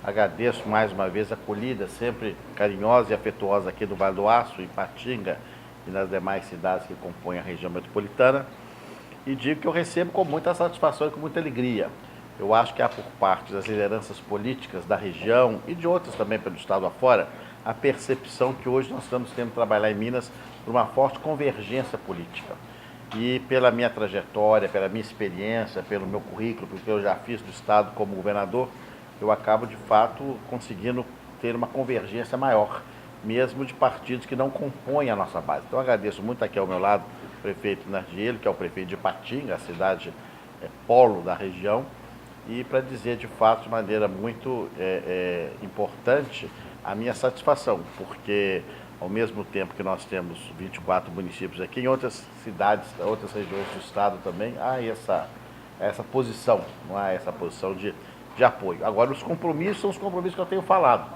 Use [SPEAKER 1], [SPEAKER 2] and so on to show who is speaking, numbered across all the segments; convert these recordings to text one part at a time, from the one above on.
[SPEAKER 1] Agradeço mais uma vez a acolhida sempre carinhosa e afetuosa aqui do Vale do Aço, em Patinga e nas demais cidades que compõem a região metropolitana. E digo que eu recebo com muita satisfação e com muita alegria. Eu acho que há por parte das lideranças políticas da região e de outras também pelo estado afora, a percepção que hoje nós estamos tendo que trabalhar em Minas por uma forte convergência política. E pela minha trajetória, pela minha experiência, pelo meu currículo, porque eu já fiz do estado como governador, eu acabo de fato conseguindo ter uma convergência maior, mesmo de partidos que não compõem a nossa base. Então eu agradeço muito aqui ao meu lado o prefeito Nardiello, que é o prefeito de Patinga, a cidade polo da região, e para dizer de fato de maneira muito importante a minha satisfação, porque ao mesmo tempo que nós temos 24 municípios aqui, em outras cidades, outras regiões do estado também, há essa posição, não há essa posição de apoio. Agora, os compromissos são os compromissos que eu tenho falado.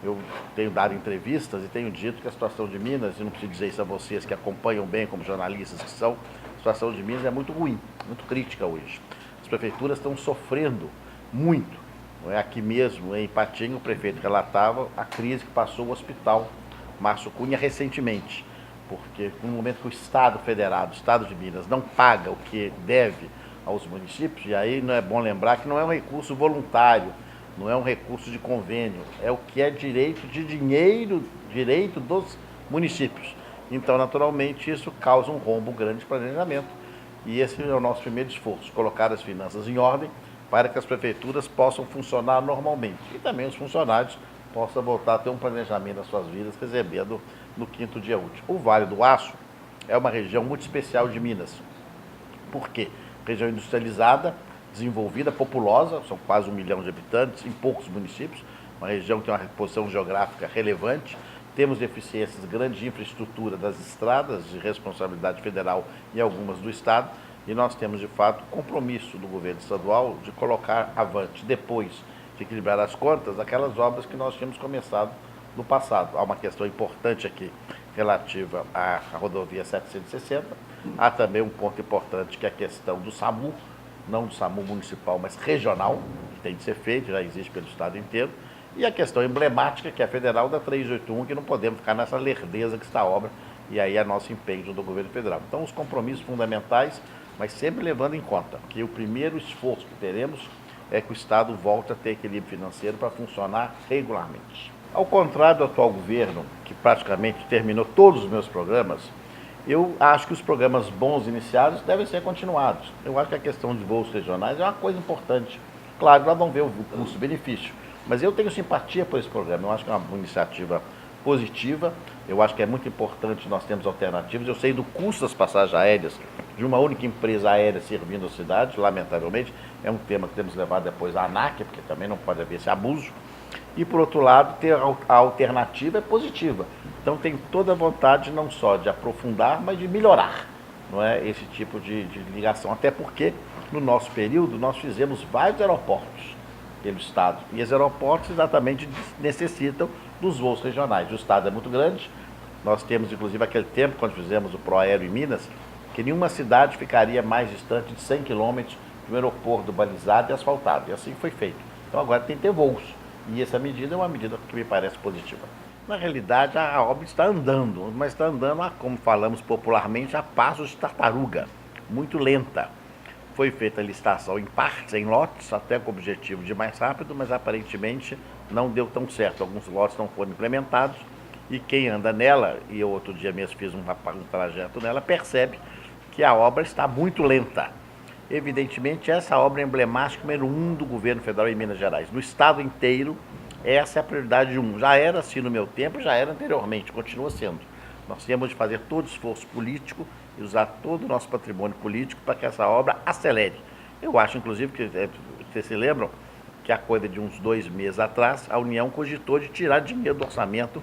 [SPEAKER 1] Eu tenho dado entrevistas e tenho dito que a situação de Minas, e não preciso dizer isso a vocês que acompanham bem como jornalistas que são, a situação de Minas é muito ruim, muito crítica hoje. As prefeituras estão sofrendo muito. Não é? Aqui mesmo, em Patinga, o prefeito relatava a crise que passou o hospital Márcio Cunha recentemente, porque no momento que o Estado Federado, o Estado de Minas, não paga o que deve aos municípios, e aí não é bom lembrar que não é um recurso voluntário, não é um recurso de convênio, é o que é direito de dinheiro, direito dos municípios. Então, naturalmente, isso causa um rombo grande de planejamento. E esse é o nosso primeiro esforço, colocar as finanças em ordem para que as prefeituras possam funcionar normalmente. E também os funcionários possam voltar a ter um planejamento das suas vidas, recebendo no quinto dia útil. O Vale do Aço é uma região muito especial de Minas. Por quê? Região industrializada, desenvolvida, populosa, são quase 1 milhão de habitantes em poucos municípios, uma região que tem uma posição geográfica relevante, temos deficiências grandes de infraestrutura das estradas, de responsabilidade federal e algumas do Estado, e nós temos, de fato, compromisso do governo estadual de colocar avante, depois de equilibrar as contas, aquelas obras que nós tínhamos começado no passado. Há uma questão importante aqui relativa à rodovia 760, há também um ponto importante que é a questão do SAMU, não do SAMU municipal, mas regional, que tem de ser feito, já existe pelo estado inteiro, e a questão emblemática, que é a federal da 381, que não podemos ficar nessa lerdeza que está a obra, e aí é nosso empenho do governo federal. Então, os compromissos fundamentais, mas sempre levando em conta que o primeiro esforço que teremos é que o Estado volte a ter equilíbrio financeiro para funcionar regularmente. Ao contrário do atual governo, que praticamente terminou todos os meus programas, eu acho que os programas bons iniciados devem ser continuados. Eu acho que a questão de voos regionais é uma coisa importante. Claro, nós vamos ver o custo-benefício, mas eu tenho simpatia por esse programa. Eu acho que é uma iniciativa positiva. Eu acho que é muito importante nós termos alternativas. Eu sei do custo das passagens aéreas de uma única empresa aérea servindo a cidade, lamentavelmente. É um tema que temos levado depois à ANAC, porque também não pode haver esse abuso. E, por outro lado, ter a alternativa é positiva. Então, tem toda a vontade não só de aprofundar, mas de melhorar, não é, esse tipo de ligação. Até porque, no nosso período, nós fizemos vários aeroportos pelo Estado. E esses aeroportos exatamente necessitam dos voos regionais. O Estado é muito grande. Nós temos, inclusive, aquele tempo, quando fizemos o Proaéreo em Minas, que nenhuma cidade ficaria mais distante de 100 quilômetros de um aeroporto balizado e asfaltado. E assim foi feito. Então, agora tem que ter voos. E essa medida é uma medida que me parece positiva. Na realidade, a obra está andando, mas está andando, como falamos popularmente, a passos de tartaruga, muito lenta. Foi feita a licitação em partes, em lotes, até com o objetivo de ir mais rápido, mas aparentemente não deu tão certo. Alguns lotes não foram implementados e quem anda nela, e eu outro dia mesmo fiz um trajeto nela, percebe que a obra está muito lenta. Evidentemente, essa obra é emblemática número 1 do governo federal em Minas Gerais. No estado inteiro, essa é a prioridade 1. Já era assim no meu tempo, já era anteriormente, continua sendo. Nós temos de fazer todo o esforço político e usar todo o nosso patrimônio político para que essa obra acelere. Eu acho, inclusive, que vocês se lembram que a coisa de uns 2 meses atrás, a União cogitou de tirar dinheiro do orçamento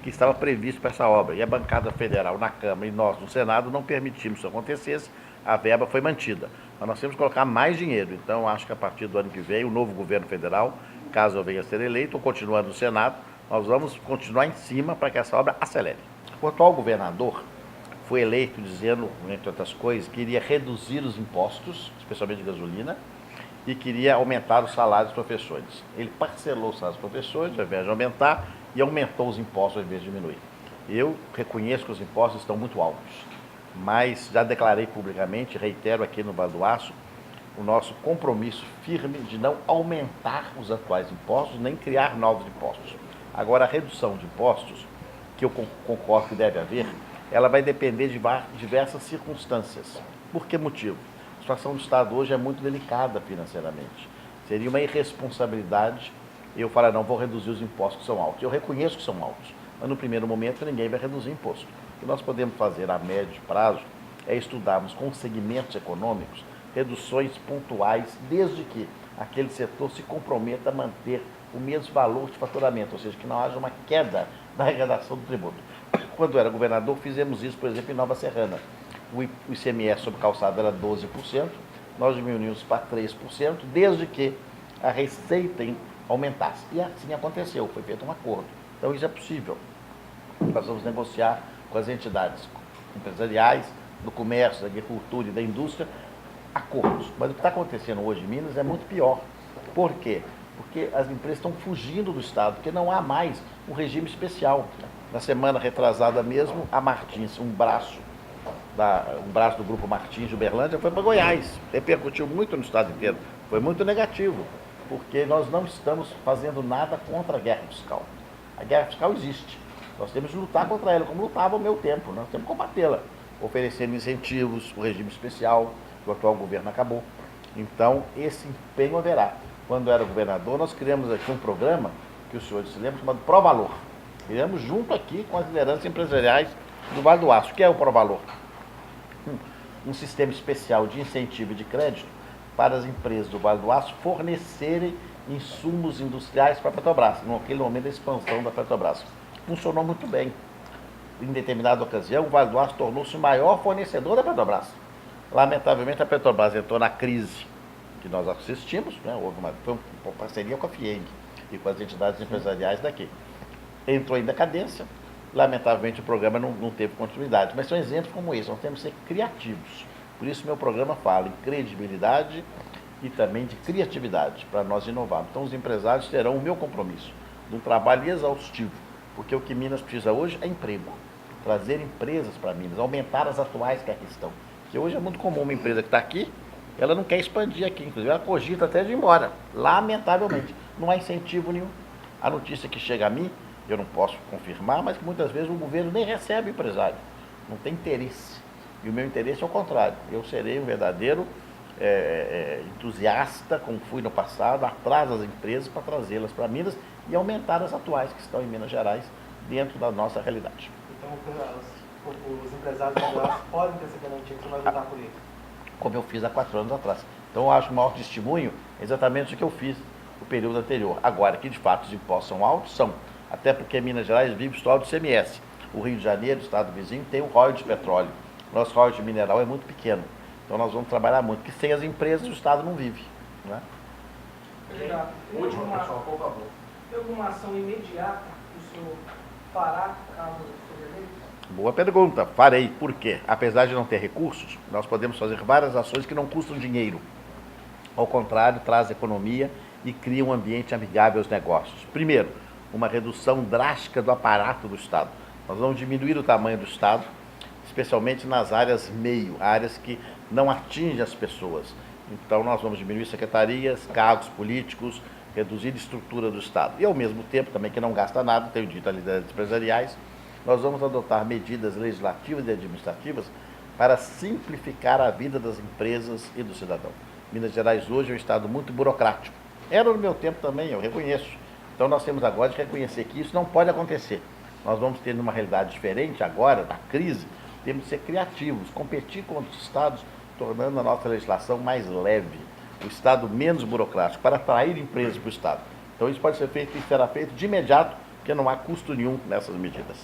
[SPEAKER 1] que estava previsto para essa obra. E a bancada federal na Câmara e nós no Senado não permitimos que isso acontecesse, a verba foi mantida. Mas nós temos que colocar mais dinheiro. Então, acho que a partir do ano que vem, o novo governo federal, caso eu venha a ser eleito, ou continuando no Senado, nós vamos continuar em cima para que essa obra acelere. O atual governador foi eleito dizendo, entre outras coisas, que iria reduzir os impostos, especialmente de gasolina, e queria aumentar os salários dos professores. Ele parcelou os salários dos professores, ao invés de aumentar, e aumentou os impostos ao invés de diminuir. Eu reconheço que os impostos estão muito altos, mas já declarei publicamente, reitero aqui no Vale do Aço, o nosso compromisso firme de não aumentar os atuais impostos, nem criar novos impostos. Agora, a redução de impostos, que eu concordo que deve haver, ela vai depender de diversas circunstâncias. Por que motivo? A situação do Estado hoje é muito delicada financeiramente. Seria uma irresponsabilidade eu falar, não, vou reduzir os impostos que são altos. Eu reconheço que são altos, mas no primeiro momento ninguém vai reduzir imposto. O que nós podemos fazer a médio prazo é estudarmos com segmentos econômicos reduções pontuais, desde que aquele setor se comprometa a manter o mesmo valor de faturamento, ou seja, que não haja uma queda da arrecadação do tributo. Quando eu era governador, fizemos isso, por exemplo, em Nova Serrana. O ICMS sobre calçado era 12%, nós diminuímos para 3%, desde que a receita aumentasse. E assim aconteceu, foi feito um acordo. Então isso é possível. Nós vamos negociar com as entidades empresariais, do comércio, da agricultura e da indústria, acordos. Mas o que está acontecendo hoje em Minas é muito pior. Por quê? Porque as empresas estão fugindo do Estado, porque não há mais um regime especial. Na semana retrasada mesmo, a Martins, um braço do Grupo Martins de Uberlândia, foi para Goiás. Repercutiu muito no Estado inteiro. Foi muito negativo, porque nós não estamos fazendo nada contra a guerra fiscal. A guerra fiscal existe. Nós temos que lutar contra ela, como lutava ao meu tempo. Nós temos que combatê-la, oferecendo incentivos, o regime especial, que o atual governo acabou. Então, esse empenho haverá. Quando eu era governador, nós criamos aqui um programa, que os senhores se lembram, chamado Provalor. Criamos junto aqui com as lideranças empresariais do Vale do Aço. O que é o Provalor? Um sistema especial de incentivo e de crédito para as empresas do Vale do Aço fornecerem insumos industriais para a Petrobras, naquele momento da expansão da Petrobras. Funcionou muito bem. Em determinada ocasião, o Vale do Aço tornou-se o maior fornecedor da Petrobras. Lamentavelmente, a Petrobras entrou na crise que nós assistimos, né? Foi uma parceria com a FIENG e com as entidades empresariais daqui. Entrou em decadência, lamentavelmente o programa não teve continuidade, mas são exemplos como esse, nós temos que ser criativos. Por isso meu programa fala em credibilidade e também de criatividade, para nós inovarmos. Então os empresários terão o meu compromisso, de um trabalho exaustivo, porque o que Minas precisa hoje é emprego, trazer empresas para Minas, aumentar as atuais que aqui estão. Porque hoje é muito comum uma empresa que está aqui, ela não quer expandir aqui, inclusive ela cogita até de ir embora, lamentavelmente. Não há incentivo nenhum. A notícia que chega a mim, eu não posso confirmar, mas que muitas vezes o governo nem recebe o empresário, não tem interesse. E o meu interesse é o contrário, eu serei um verdadeiro entusiasta, como fui no passado, atrás das empresas para trazê-las para Minas e aumentar as atuais que estão em Minas Gerais dentro da nossa realidade.
[SPEAKER 2] Então os empresários podem ter essa garantia que você vai lutar por isso?
[SPEAKER 1] Como eu fiz há 4 anos atrás. Então eu acho que o maior testemunho é exatamente o que eu fiz no período anterior. Agora, que de fato os impostos são altos, são. Até porque Minas Gerais vive o histórico do CMS. O Rio de Janeiro, o estado vizinho, tem um royalties de petróleo. Nosso royalties de mineral é muito pequeno. Então nós vamos trabalhar muito, porque sem as empresas o estado não vive. Né?
[SPEAKER 2] Último, pessoal, por favor.
[SPEAKER 3] Tem alguma ação imediata que o senhor fará caso seja eleito?
[SPEAKER 1] Boa pergunta. Farei. Por quê? Apesar de não ter recursos, nós podemos fazer várias ações que não custam dinheiro. Ao contrário, traz economia e cria um ambiente amigável aos negócios. Primeiro, uma redução drástica do aparato do Estado. Nós vamos diminuir o tamanho do Estado, especialmente nas áreas meio, áreas que não atingem as pessoas. Então, nós vamos diminuir secretarias, cargos políticos, reduzir a estrutura do Estado. E, ao mesmo tempo, também que não gasta nada, tenho dito a lideranças empresariais, nós vamos adotar medidas legislativas e administrativas para simplificar a vida das empresas e do cidadão. Minas Gerais hoje é um estado muito burocrático. Era no meu tempo também, eu reconheço. Então nós temos agora de reconhecer que isso não pode acontecer. Nós vamos ter uma realidade diferente agora, da crise, temos que ser criativos, competir com outros estados, tornando a nossa legislação mais leve, o estado menos burocrático, para atrair empresas para o estado. Então isso pode ser feito e será feito de imediato, porque não há custo nenhum nessas medidas.